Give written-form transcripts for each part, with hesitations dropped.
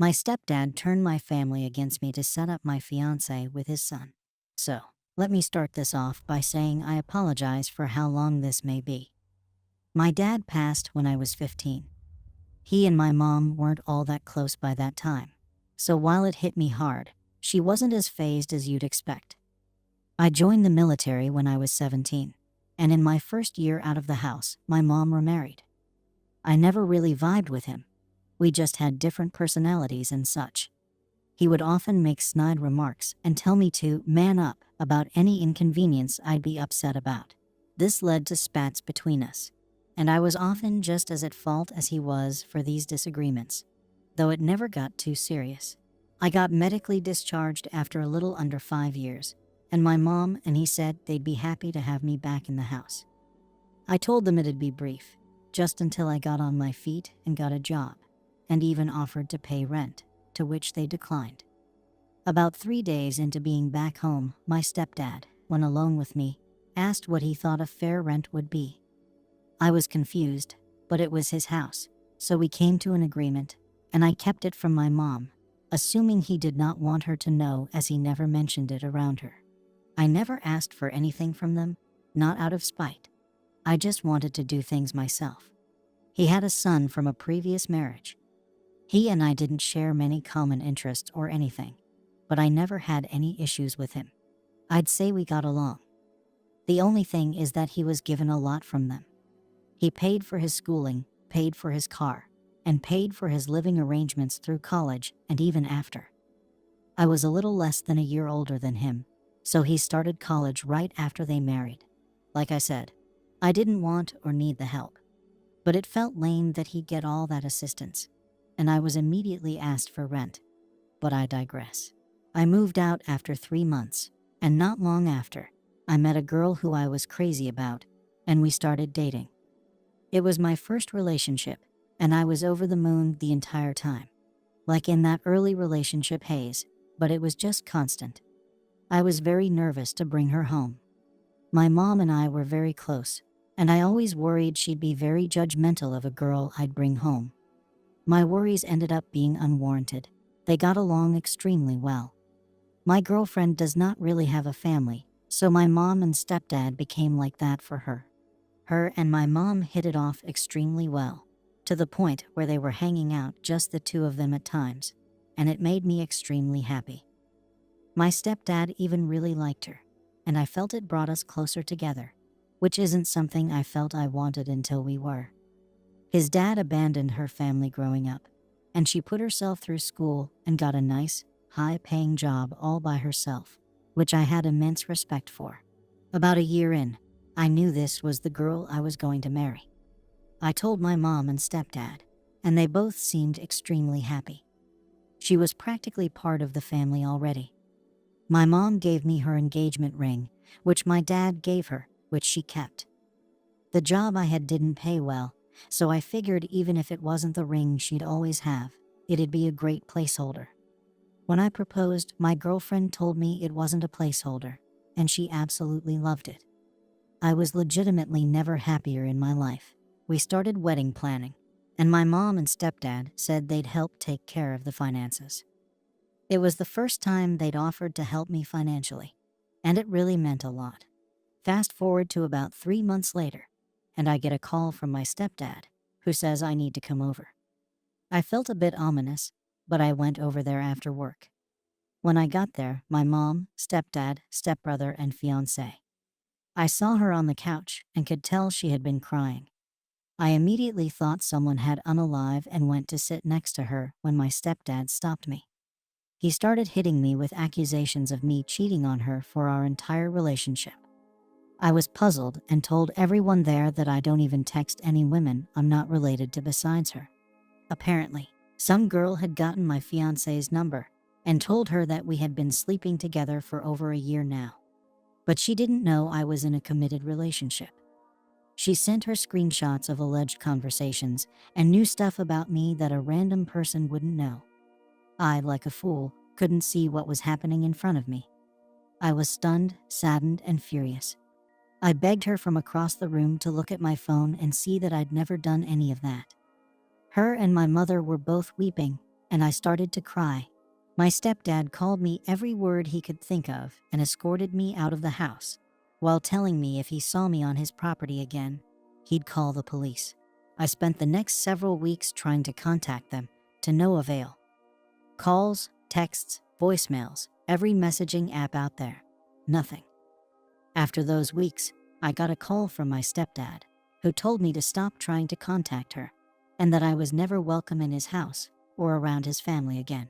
My stepdad turned my family against me to set up my fiance with his son. So, let me start this off by saying I apologize for how long this may be. My dad passed when I was 15. He and my mom weren't all that close by that time. So while it hit me hard, she wasn't as fazed as you'd expect. I joined the military when I was 17, and in my first year out of the house, my mom remarried. I never really vibed with him. We just had different personalities and such. He would often make snide remarks and tell me to man up about any inconvenience I'd be upset about. This led to spats between us, and I was often just as at fault as he was for these disagreements, though it never got too serious. I got medically discharged after a little under 5 years, and my mom and he said they'd be happy to have me back in the house. I told them it'd be brief, just until I got on my feet and got a job, and even offered to pay rent, to which they declined. About 3 days into being back home, my stepdad, when alone with me, asked what he thought a fair rent would be. I was confused, but it was his house, so we came to an agreement, and I kept it from my mom, assuming he did not want her to know as he never mentioned it around her. I never asked for anything from them, not out of spite. I just wanted to do things myself. He had a son from a previous marriage. He and I didn't share many common interests or anything, but I never had any issues with him. I'd say we got along. The only thing is that he was given a lot from them. He paid for his schooling, paid for his car, and paid for his living arrangements through college and even after. I was a little less than a year older than him, so he started college right after they married. Like I said, I didn't want or need the help, but it felt lame that he'd get all that assistance, and I was immediately asked for rent. But I digress. I moved out after 3 months, and not long after, I met a girl who I was crazy about, and we started dating. It was my first relationship, and I was over the moon the entire time. Like in that early relationship haze, but it was just constant. I was very nervous to bring her home. My mom and I were very close, and I always worried she'd be very judgmental of a girl I'd bring home. My worries ended up being unwarranted. They got along extremely well. My girlfriend does not really have a family, so my mom and stepdad became like that for her. Her and my mom hit it off extremely well, to the point where they were hanging out just the two of them at times, and it made me extremely happy. My stepdad even really liked her, and I felt it brought us closer together, which isn't something I felt I wanted until we were. His dad abandoned her family growing up, and she put herself through school and got a nice, high-paying job all by herself, which I had immense respect for. About a year in, I knew this was the girl I was going to marry. I told my mom and stepdad, and they both seemed extremely happy. She was practically part of the family already. My mom gave me her engagement ring, which my dad gave her, which she kept. The job I had didn't pay well, so I figured even if it wasn't the ring she'd always have, it'd be a great placeholder. When I proposed, my girlfriend told me it wasn't a placeholder, and she absolutely loved it. I was legitimately never happier in my life. We started wedding planning, and my mom and stepdad said they'd help take care of the finances. It was the first time they'd offered to help me financially, and it really meant a lot. Fast forward to about 3 months later, and I get a call from my stepdad, who says I need to come over. I felt a bit ominous, but I went over there after work. When I got there, my mom, stepdad, stepbrother, and fiancé. I saw her on the couch and could tell she had been crying. I immediately thought someone had unalive and went to sit next to her when my stepdad stopped me. He started hitting me with accusations of me cheating on her for our entire relationship. I was puzzled and told everyone there that I don't even text any women I'm not related to besides her. Apparently, some girl had gotten my fiancé's number and told her that we had been sleeping together for over a year now. But she didn't know I was in a committed relationship. She sent her screenshots of alleged conversations and knew stuff about me that a random person wouldn't know. I, like a fool, couldn't see what was happening in front of me. I was stunned, saddened, and furious. I begged her from across the room to look at my phone and see that I'd never done any of that. Her and my mother were both weeping, and I started to cry. My stepdad called me every word he could think of and escorted me out of the house, while telling me if he saw me on his property again, he'd call the police. I spent the next several weeks trying to contact them, to no avail. Calls, texts, voicemails, every messaging app out there. Nothing. After those weeks, I got a call from my stepdad, who told me to stop trying to contact her, and that I was never welcome in his house or around his family again.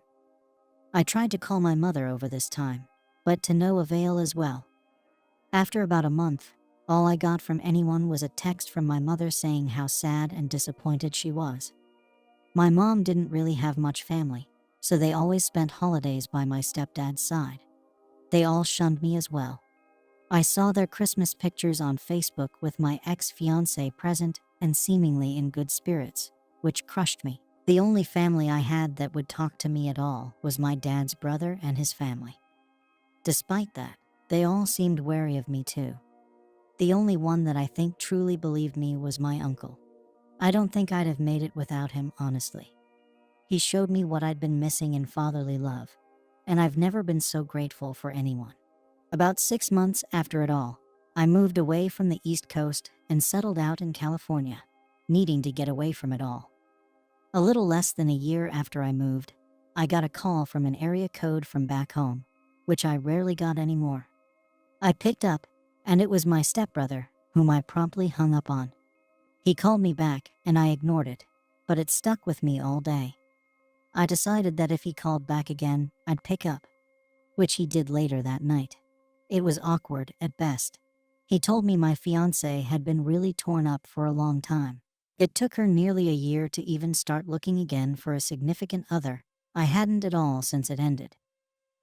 I tried to call my mother over this time, but to no avail as well. After about a month, all I got from anyone was a text from my mother saying how sad and disappointed she was. My mom didn't really have much family, so they always spent holidays by my stepdad's side. They all shunned me as well. I saw their Christmas pictures on Facebook with my ex-fiancé present and seemingly in good spirits, which crushed me. The only family I had that would talk to me at all was my dad's brother and his family. Despite that, they all seemed wary of me too. The only one that I think truly believed me was my uncle. I don't think I'd have made it without him, honestly. He showed me what I'd been missing in fatherly love, and I've never been so grateful for anyone. About 6 months after it all, I moved away from the East Coast and settled out in California, needing to get away from it all. A little less than a year after I moved, I got a call from an area code from back home, which I rarely got anymore. I picked up, and it was my stepbrother, whom I promptly hung up on. He called me back, and I ignored it, but it stuck with me all day. I decided that if he called back again, I'd pick up, which he did later that night. It was awkward at best. He told me my fiancée had been really torn up for a long time. It took her nearly a year to even start looking again for a significant other. I hadn't at all since it ended.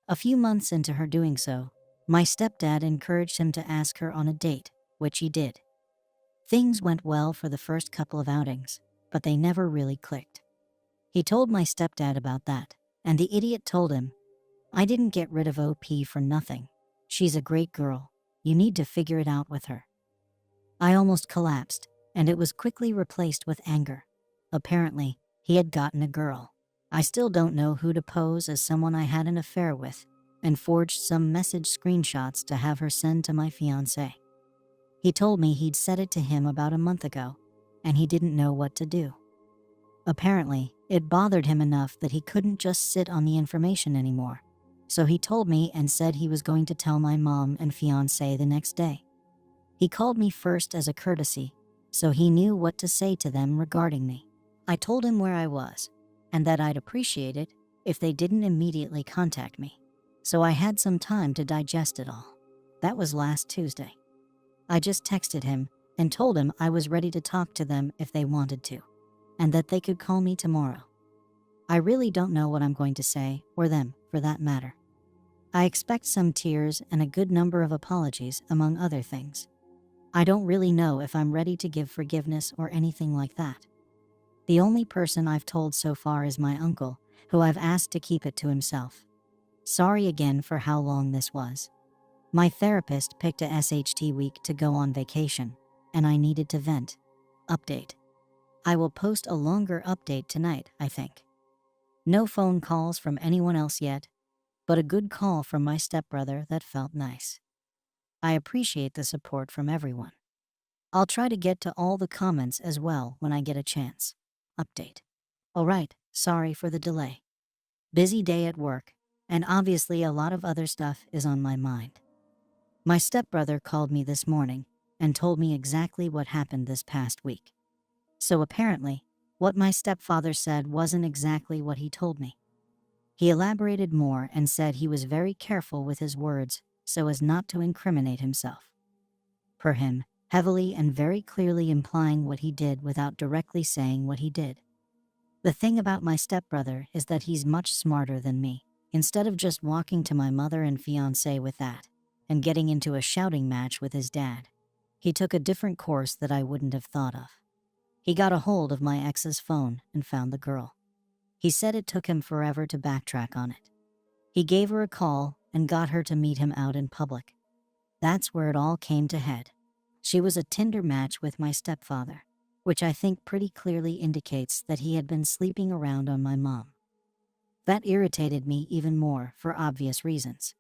A few months into her doing so, my stepdad encouraged him to ask her on a date, which he did. Things went well for the first couple of outings, but they never really clicked. He told my stepdad about that, and the idiot told him, "I didn't get rid of OP for nothing. She's a great girl. You need to figure it out with her." I almost collapsed, and it was quickly replaced with anger. Apparently, he had gotten a girl. I still don't know who to pose as someone I had an affair with, and forged some message screenshots to have her send to my fiancé. He told me he'd said it to him about a month ago, and he didn't know what to do. Apparently, it bothered him enough that he couldn't just sit on the information anymore. So he told me and said he was going to tell my mom and fiancé the next day. He called me first as a courtesy, so he knew what to say to them regarding me. I told him where I was, and that I'd appreciate it if they didn't immediately contact me. So I had some time to digest it all. That was last Tuesday. I just texted him and told him I was ready to talk to them if they wanted to, and that they could call me tomorrow. I really don't know what I'm going to say, or them, for that matter. I expect some tears and a good number of apologies, among other things. I don't really know if I'm ready to give forgiveness or anything like that. The only person I've told so far is my uncle, who I've asked to keep it to himself. Sorry again for how long this was. My therapist picked a SHT week to go on vacation, and I needed to vent. Update. I will post a longer update tonight, I think. No phone calls from anyone else yet, but a good call from my stepbrother that felt nice. I appreciate the support from everyone. I'll try to get to all the comments as well when I get a chance. Update. Alright, sorry for the delay. Busy day at work, and obviously a lot of other stuff is on my mind. My stepbrother called me this morning and told me exactly what happened this past week. So apparently, what my stepfather said wasn't exactly what he told me. He elaborated more and said he was very careful with his words so as not to incriminate himself. Per him, heavily and very clearly implying what he did without directly saying what he did. The thing about my stepbrother is that he's much smarter than me. Instead of just walking to my mother and fiancé with that, and getting into a shouting match with his dad, he took a different course that I wouldn't have thought of. He got a hold of my ex's phone and found the girl. He said it took him forever to backtrack on it. He gave her a call and got her to meet him out in public. That's where it all came to head. She was a Tinder match with my stepfather, which I think pretty clearly indicates that he had been sleeping around on my mom. That irritated me even more for obvious reasons.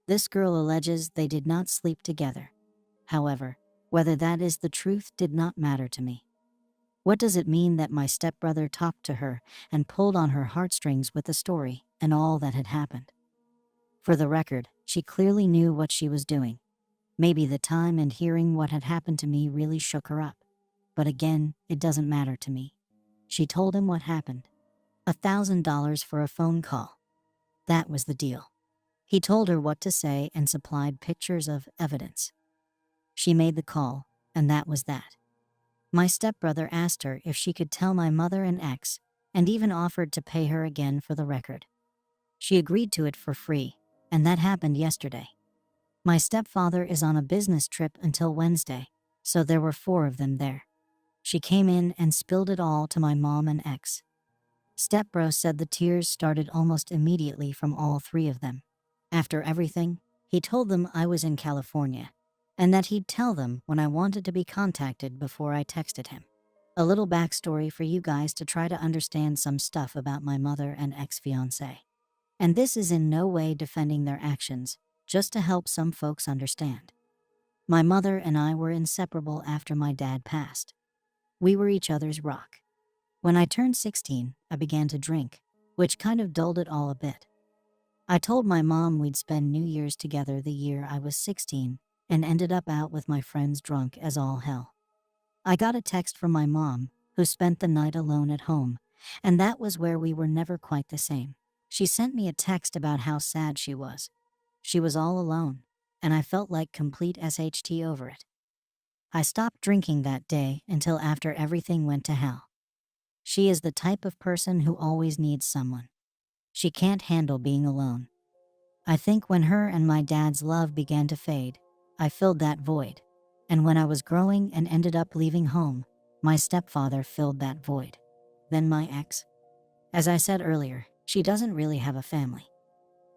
This girl alleges they did not sleep together. However, whether that is the truth did not matter to me. What does it mean that my stepbrother talked to her and pulled on her heartstrings with the story and all that had happened? For the record, she clearly knew what she was doing. Maybe the time and hearing what had happened to me really shook her up. But again, it doesn't matter to me. She told him what happened. $1,000 for a phone call. That was the deal. He told her what to say and supplied pictures of evidence. She made the call, and that was that. My stepbrother asked her if she could tell my mother and ex, and even offered to pay her again for the record. She agreed to it for free, and that happened yesterday. My stepfather is on a business trip until Wednesday, so there were 4 of them there. She came in and spilled it all to my mom and ex. Stepbro said the tears started almost immediately from all 3 of them. After everything, he told them I was in California, and that he'd tell them when I wanted to be contacted before I texted him. A little backstory for you guys to try to understand some stuff about my mother and ex-fiancé. And this is in no way defending their actions, just to help some folks understand. My mother and I were inseparable after my dad passed. We were each other's rock. When I turned 16, I began to drink, which kind of dulled it all a bit. I told my mom we'd spend New Year's together the year I was 16, and ended up out with my friends drunk as all hell. I got a text from my mom, who spent the night alone at home, and that was where we were never quite the same. She sent me a text about how sad she was. She was all alone, and I felt like complete SHT over it. I stopped drinking that day until after everything went to hell. She is the type of person who always needs someone. She can't handle being alone. I think when her and my dad's love began to fade, I filled that void. And when I was growing and ended up leaving home, my stepfather filled that void. Then my ex. As I said earlier, she doesn't really have a family.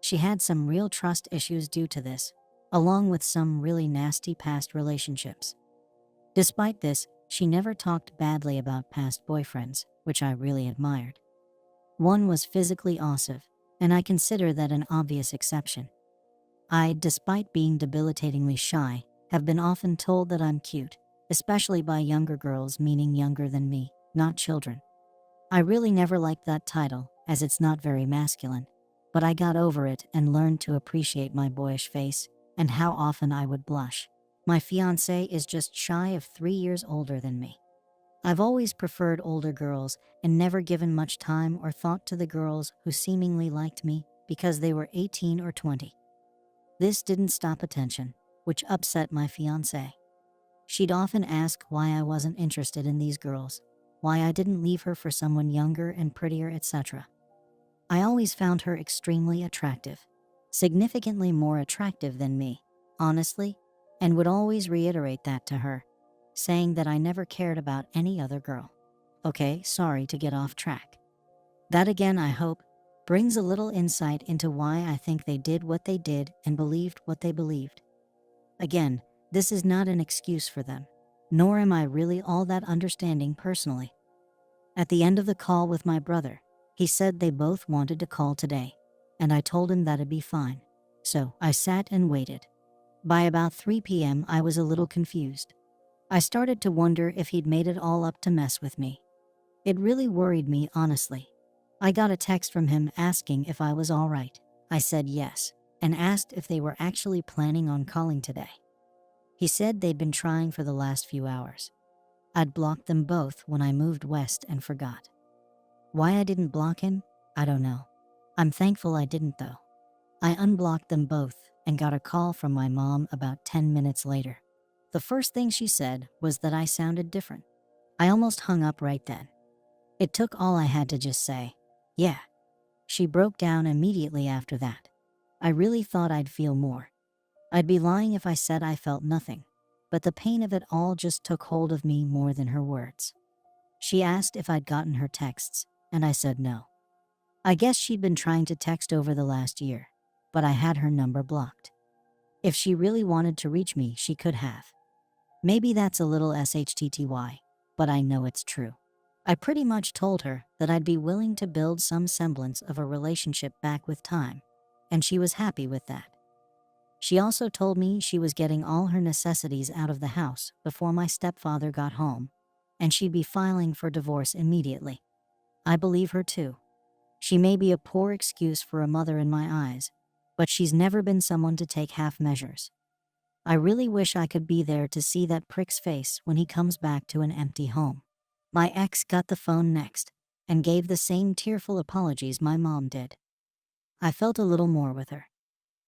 She had some real trust issues due to this, along with some really nasty past relationships. Despite this, she never talked badly about past boyfriends, which I really admired. One was physically awesome, and I consider that an obvious exception. I, despite being debilitatingly shy, have been often told that I'm cute, especially by younger girls, meaning younger than me, not children. I really never liked that title, as it's not very masculine, but I got over it and learned to appreciate my boyish face and how often I would blush. My fiancé is just shy of 3 years older than me. I've always preferred older girls and never given much time or thought to the girls who seemingly liked me because they were 18 or 20. This didn't stop attention, which upset my fiancé. She'd often ask why I wasn't interested in these girls, why I didn't leave her for someone younger and prettier, etc. I always found her extremely attractive, significantly more attractive than me, honestly, and would always reiterate that to her, saying that I never cared about any other girl. Okay, sorry to get off track. That again, I hope, brings a little insight into why I think they did what they did and believed what they believed. Again, this is not an excuse for them, nor am I really all that understanding personally. At the end of the call with my brother, he said they both wanted to call today, and I told him that'd be fine. So I sat and waited. By about 3 p.m., I was a little confused. I started to wonder if he'd made it all up to mess with me. It really worried me, honestly. I got a text from him asking if I was all right. I said yes, and asked if they were actually planning on calling today. He said they'd been trying for the last few hours. I'd blocked them both when I moved west and forgot. Why I didn't block him? I don't know. I'm thankful I didn't though. I unblocked them both and got a call from my mom about 10 minutes later. The first thing she said was that I sounded different. I almost hung up right then. It took all I had to just say, yeah. She broke down immediately after that. I really thought I'd feel more. I'd be lying if I said I felt nothing, but the pain of it all just took hold of me more than her words. She asked if I'd gotten her texts, and I said no. I guess she'd been trying to text over the last year, but I had her number blocked. If she really wanted to reach me, she could have. Maybe that's a little SHTTY, but I know it's true. I pretty much told her that I'd be willing to build some semblance of a relationship back with time, and she was happy with that. She also told me she was getting all her necessities out of the house before my stepfather got home, and she'd be filing for divorce immediately. I believe her too. She may be a poor excuse for a mother in my eyes, but she's never been someone to take half measures. I really wish I could be there to see that prick's face when he comes back to an empty home. My ex got the phone next and gave the same tearful apologies my mom did. I felt a little more with her.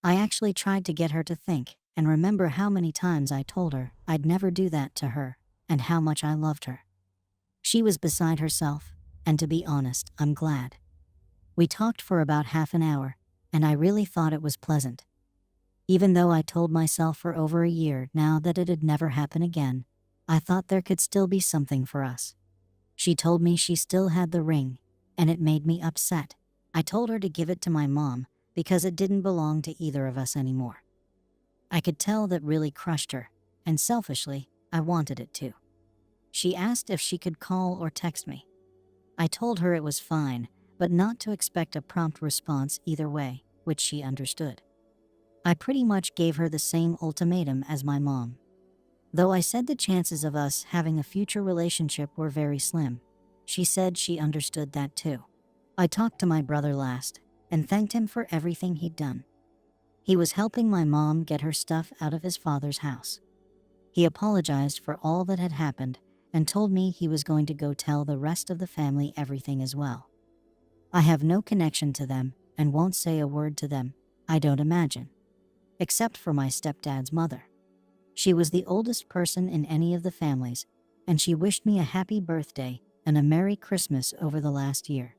I actually tried to get her to think and remember how many times I told her I'd never do that to her and how much I loved her. She was beside herself, and to be honest, I'm glad. We talked for about half an hour, and I really thought it was pleasant. Even though I told myself for over a year now that it'd never happen again, I thought there could still be something for us. She told me she still had the ring, and it made me upset. I told her to give it to my mom because it didn't belong to either of us anymore. I could tell that really crushed her, and selfishly, I wanted it to. She asked if she could call or text me. I told her it was fine, but not to expect a prompt response either way, which she understood. I pretty much gave her the same ultimatum as my mom. Though I said the chances of us having a future relationship were very slim, she said she understood that too. I talked to my brother last and thanked him for everything he'd done. He was helping my mom get her stuff out of his father's house. He apologized for all that had happened and told me he was going to go tell the rest of the family everything as well. I have no connection to them and won't say a word to them, I don't imagine, except for my stepdad's mother. She was the oldest person in any of the families, and she wished me a happy birthday and a Merry Christmas over the last year.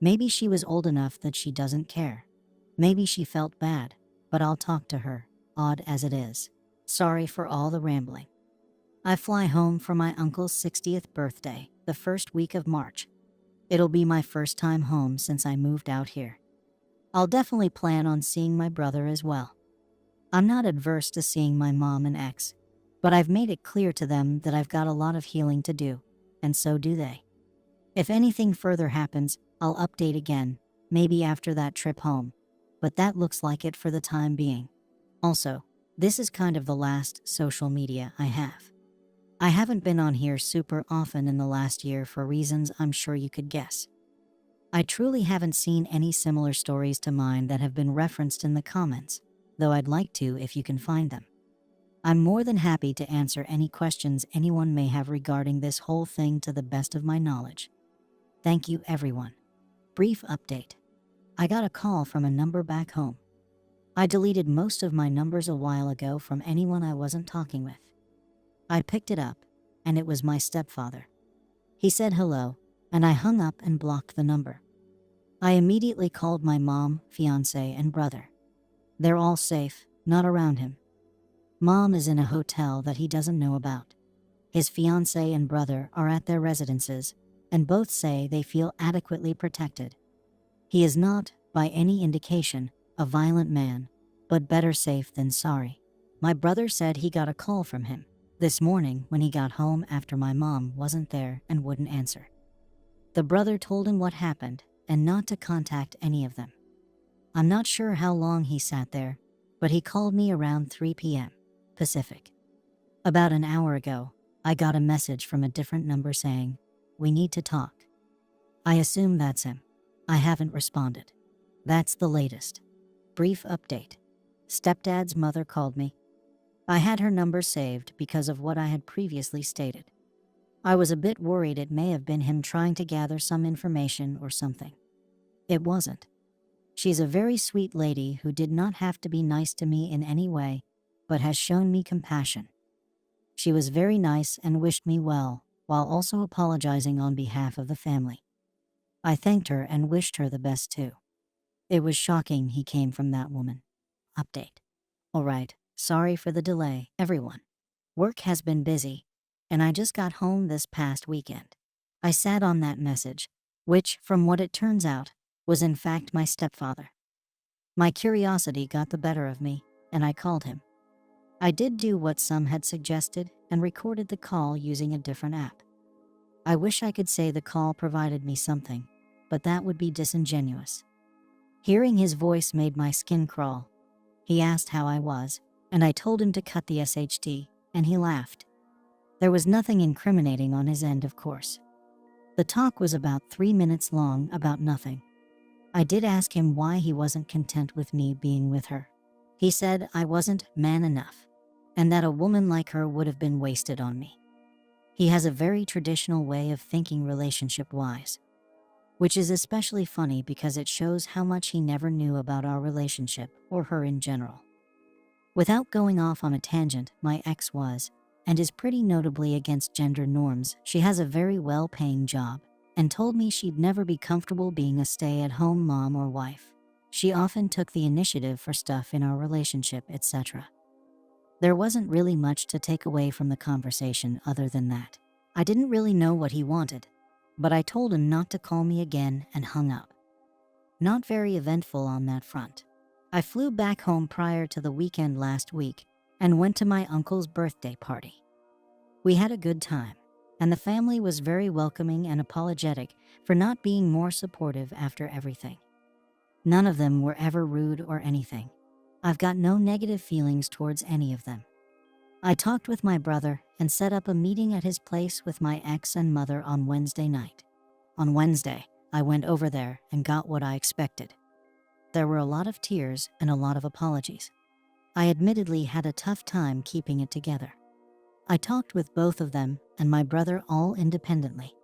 Maybe she was old enough that she doesn't care. Maybe she felt bad, but I'll talk to her, odd as it is. Sorry for all the rambling. I fly home for my uncle's 60th birthday, the first week of March. It'll be my first time home since I moved out here. I'll definitely plan on seeing my brother as well. I'm not adverse to seeing my mom and ex, but I've made it clear to them that I've got a lot of healing to do, and so do they. If anything further happens, I'll update again, maybe after that trip home, but that looks like it for the time being. Also, this is kind of the last social media I have. I haven't been on here super often in the last year for reasons I'm sure you could guess. I truly haven't seen any similar stories to mine that have been referenced in the comments, though I'd like to if you can find them. I'm more than happy to answer any questions anyone may have regarding this whole thing to the best of my knowledge. Thank you, everyone. Brief update. I got a call from a number back home. I deleted most of my numbers a while ago from anyone I wasn't talking with. I picked it up, and it was my stepfather. He said hello, and I hung up and blocked the number. I immediately called my mom, fiance, and brother. They're all safe, not around him. Mom is in a hotel that he doesn't know about. His fiance and brother are at their residences, and both say they feel adequately protected. He is not, by any indication, a violent man, but better safe than sorry. My brother said he got a call from him this morning when he got home after my mom wasn't there and wouldn't answer. The brother told him what happened and not to contact any of them. I'm not sure how long he sat there, but he called me around 3 p.m. Pacific. About an hour ago, I got a message from a different number saying, "We need to talk." I assume that's him. I haven't responded. That's the latest. Brief update. Stepdad's mother called me. I had her number saved because of what I had previously stated. I was a bit worried it may have been him trying to gather some information or something. It wasn't. She's a very sweet lady who did not have to be nice to me in any way, but has shown me compassion. She was very nice and wished me well, while also apologizing on behalf of the family. I thanked her and wished her the best too. It was shocking he came from that woman. Update. Alright, sorry for the delay, everyone. Work has been busy, and I just got home this past weekend. I sat on that message, which, from what it turns out, was in fact my stepfather. My curiosity got the better of me, and I called him. I did do what some had suggested and recorded the call using a different app. I wish I could say the call provided me something, but that would be disingenuous. Hearing his voice made my skin crawl. He asked how I was, and I told him to cut the SHD, and he laughed. There was nothing incriminating on his end, of course. The talk was about 3 minutes long about nothing. I did ask him why he wasn't content with me being with her. He said I wasn't man enough, and that a woman like her would have been wasted on me. He has a very traditional way of thinking relationship-wise, which is especially funny because it shows how much he never knew about our relationship or her in general. Without going off on a tangent, my ex was, and is pretty notably against gender norms. She has a very well-paying job, and told me she'd never be comfortable being a stay-at-home mom or wife. She often took the initiative for stuff in our relationship, etc. There wasn't really much to take away from the conversation other than that. I didn't really know what he wanted, but I told him not to call me again and hung up. Not very eventful on that front. I flew back home prior to the weekend last week and went to my uncle's birthday party. We had a good time, and the family was very welcoming and apologetic for not being more supportive after everything. None of them were ever rude or anything. I've got no negative feelings towards any of them. I talked with my brother and set up a meeting at his place with my ex and mother on Wednesday night. On Wednesday, I went over there and got what I expected. There were a lot of tears and a lot of apologies. I admittedly had a tough time keeping it together. I talked with both of them and my brother all independently.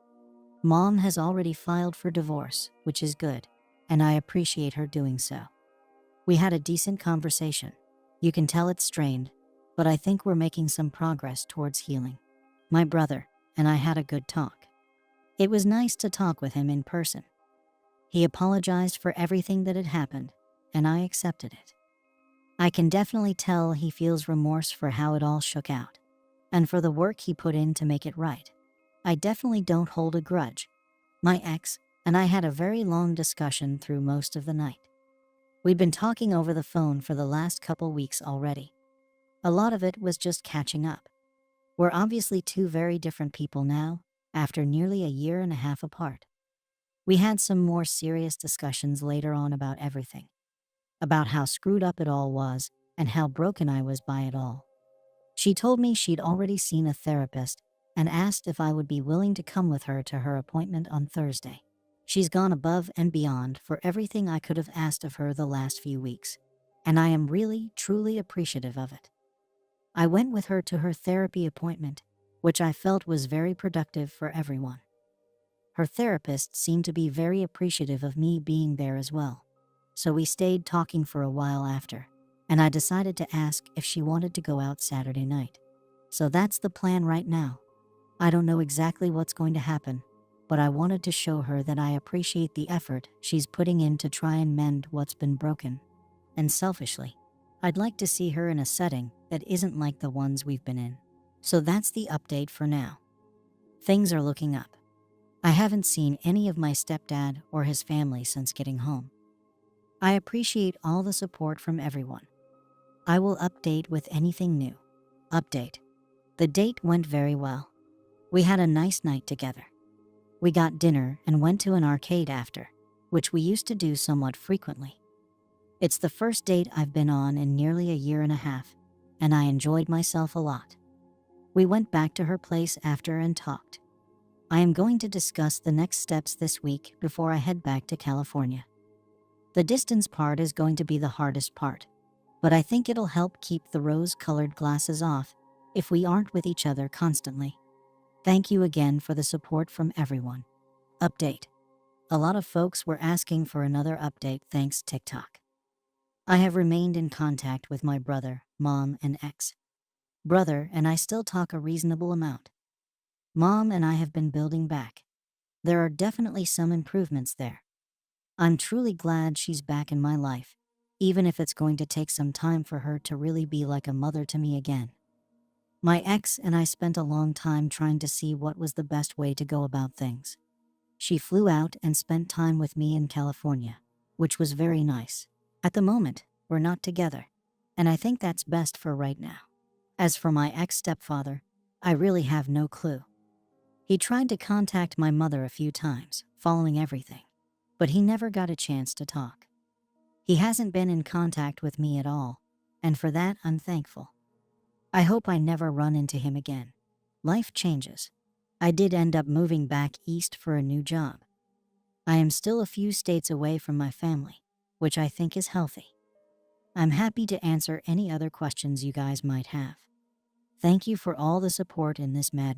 Mom has already filed for divorce, which is good, and I appreciate her doing so. We had a decent conversation. You can tell it's strained, but I think we're making some progress towards healing. My brother and I had a good talk. It was nice to talk with him in person. He apologized for everything that had happened, and I accepted it. I can definitely tell he feels remorse for how it all shook out, and for the work he put in to make it right. I definitely don't hold a grudge. My ex and I had a very long discussion through most of the night. We'd been talking over the phone for the last couple weeks already. A lot of it was just catching up. We're obviously two very different people now, after nearly a year and a half apart. We had some more serious discussions later on about everything. About how screwed up it all was, and how broken I was by it all. She told me she'd already seen a therapist, and asked if I would be willing to come with her to her appointment on Thursday. She's gone above and beyond for everything I could have asked of her the last few weeks, and I am really, truly appreciative of it. I went with her to her therapy appointment, which I felt was very productive for everyone. Her therapist seemed to be very appreciative of me being there as well, so we stayed talking for a while after, and I decided to ask if she wanted to go out Saturday night. So that's the plan right now. I don't know exactly what's going to happen, but I wanted to show her that I appreciate the effort she's putting in to try and mend what's been broken. And selfishly, I'd like to see her in a setting that isn't like the ones we've been in. So that's the update for now. Things are looking up. I haven't seen any of my stepdad or his family since getting home. I appreciate all the support from everyone. I will update with anything new. Update. The date went very well. We had a nice night together. We got dinner and went to an arcade after, which we used to do somewhat frequently. It's the first date I've been on in nearly a year and a half, and I enjoyed myself a lot. We went back to her place after and talked. I am going to discuss the next steps this week before I head back to California. The distance part is going to be the hardest part, but I think it'll help keep the rose-colored glasses off if we aren't with each other constantly. Thank you again for the support from everyone. Update. A lot of folks were asking for another update thanks TikTok. I have remained in contact with my brother, mom, and ex. Brother and I still talk a reasonable amount. Mom and I have been building back. There are definitely some improvements there. I'm truly glad she's back in my life, even if it's going to take some time for her to really be like a mother to me again. My ex and I spent a long time trying to see what was the best way to go about things. She flew out and spent time with me in California, which was very nice. At the moment, we're not together, and I think that's best for right now. As for my ex-stepfather, I really have no clue. He tried to contact my mother a few times, following everything, but he never got a chance to talk. He hasn't been in contact with me at all, and for that I'm thankful. I hope I never run into him again. Life changes. I did end up moving back east for a new job. I am still a few states away from my family, which I think is healthy. I'm happy to answer any other questions you guys might have. Thank you for all the support in this mad